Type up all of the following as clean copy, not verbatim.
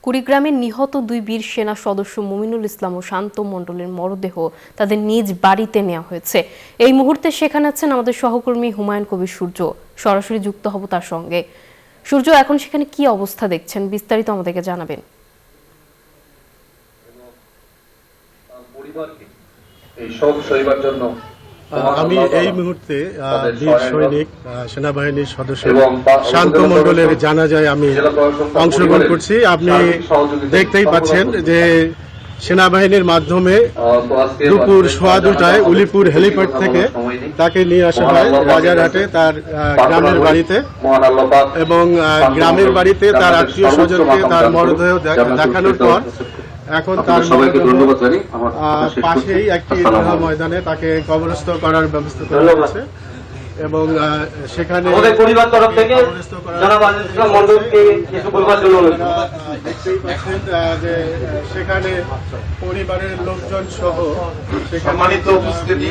কুড়িগ্রামের নিহত দুই বীর সেনা সদস্য মুমিনুল ইসলাম ও শান্ত মণ্ডলের মরদেহ তাদের নিজ বাড়িতে নেওয়া হয়েছে। এই মুহূর্তে সেখানে আছেন আমাদের সহকর্মী হুমায়ুন কবির সূর্য। সরাসরি যুক্ত হব তার সঙ্গে। সূর্য, এখন সেখানে কি অবস্থা দেখছেন, বিস্তারিত আমাদেরকে জানাবেন। আমি এই মুহূর্তে বীর সৈনিক সেনাবাহিনীর সদস্য শান্ত মণ্ডলের জানাজায় আমি অংশগ্রহণ করছি। আপনি দেখতেই পাচ্ছেন যে সেনাবাহিনীর মাধ্যমে দুপুর 2:15টায় উলিপুর হেলিপ্যাড থেকে তাকে নিয়ে আসা হয় রাজারহাটে তার গ্রামের বাড়িতে, এবং গ্রামের বাড়িতে তার আত্মীয় স্বজনকে তার মরদেহ দেখানোর পর এখন তার পাশেই একটি ঈদগাহ ময়দানে তাকে কবরস্থ করার ব্যবস্থা করা হয়েছে, এবং সেখানে সেখানে পরিবারের লোকজন সহ সম্মানিত উপস্থিতি,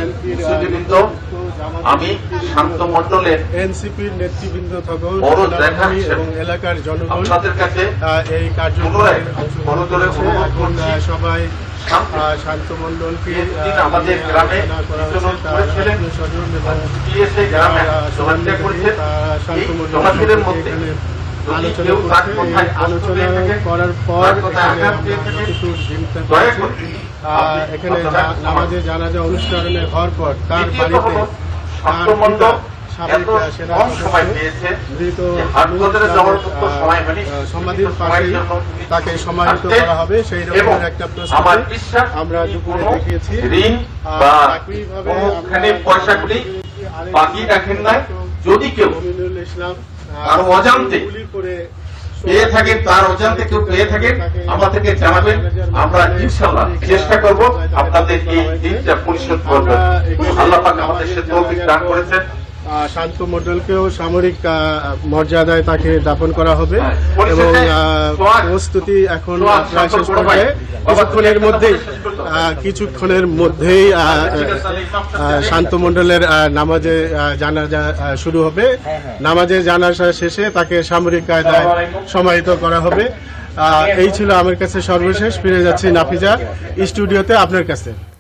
আমি শান্ত মণ্ডলের এনসিপির নেতৃবৃন্দ এবং এলাকার জনগণ এই কার্যক্রমে সবাই শান্ত মণ্ডলকে আমাদের গ্রামে আলোচনা করার পর এখানে নামাজে জানাজা অনুষ্ঠানে হওয়ার পর তার বাড়িতে সমাধির পাশে তাকে সমাহিত করা হবে, সেই রকমের একটা প্রস্তুতি আমরা দুপুরে দেখিয়েছি। যদি কেউ ইসলাম অজান্তে পেয়ে থাকেন, তার অজান্তে কেউ পেয়ে থাকেন, আমাদেরকে জানাবেন। আমরা ইনশাআল্লাহ চেষ্টা করব আপনাদের এই দিনটা পরিশোধ করবেন। আল্লাহ পাক আমাদের সে তৌফিক দান করেছেন। শান্ত মণ্ডলকেও সামরিক মর্যাদায় তাকে দাফন করা হবে, এবং প্রস্তুতি এখন প্রায় শেষ পর্যায়ে। কিছুক্ষণের মধ্যেই শান্ত মণ্ডলের নামাজে জানাজা শুরু হবে। নামাজে জানাজা শেষে তাকে সামরিক কায়দায় সমাহিত করা হবে। এই ছিল আমার কাছে সর্বশেষ। ফিরে যাচ্ছি নাফিজা স্টুডিওতে আপনার কাছে।